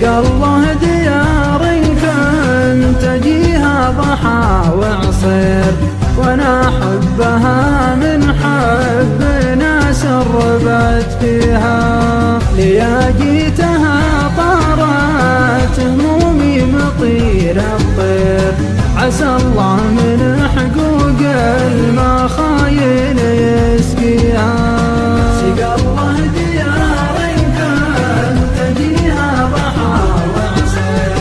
سقى الله ديار كنت أجيها ضحى وعصير، وأنا أحبها من حب ناس ربت فيها. ليا جيتها طارت همومي مطير الطير، عسى الله من حقوق المخايل يسقيها. سقى الله ديار كنت أجيها ضحى وعصير،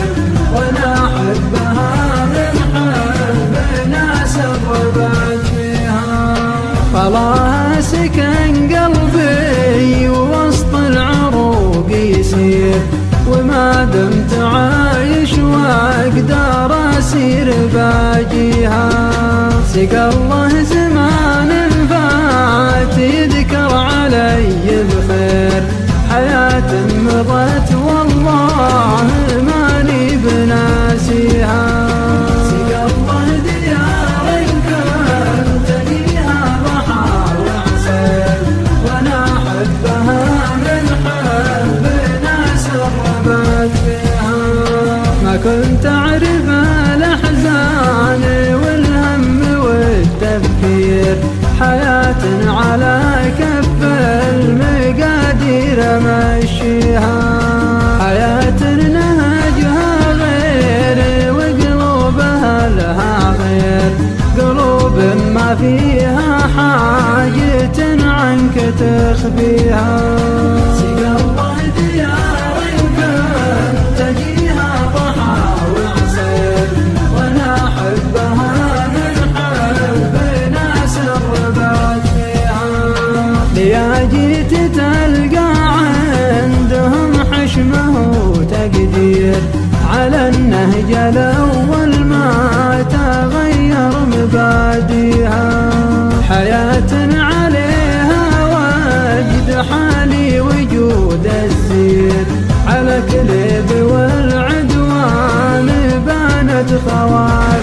وأنا أحبها من حب ناس ربت فيها. فالله سكن قلبي ووسط العروق يسير، وما دمت عايش واقدر اسير باجيها. سقى الله زمان فات يذكر علي بخير، حياة مضت والله ماني بناسيها. سقى الله ديار كنت أجيها ضحى وعصير، وأنا أحبها من حب ناس ربت فيها. ما كنت أعرف الأحزان والهم والتفكير، حياة على كف المقادير أمشيها. حياة نهجها غير وقلوبها لها غير، قلوب ما فيها حاجة عنك تخفيها. سقى الله ديار كنت أجيها ضحى وعصير، وأنا أحبها من حب ناس ربت فيها. ليا جيت تلقى عندهم حشمه وتقدير، على النهج الأول ما تغير مباديها. حياة عليها وجد حالي وجود الزين، على كليب والعدوان بانت خواتيم.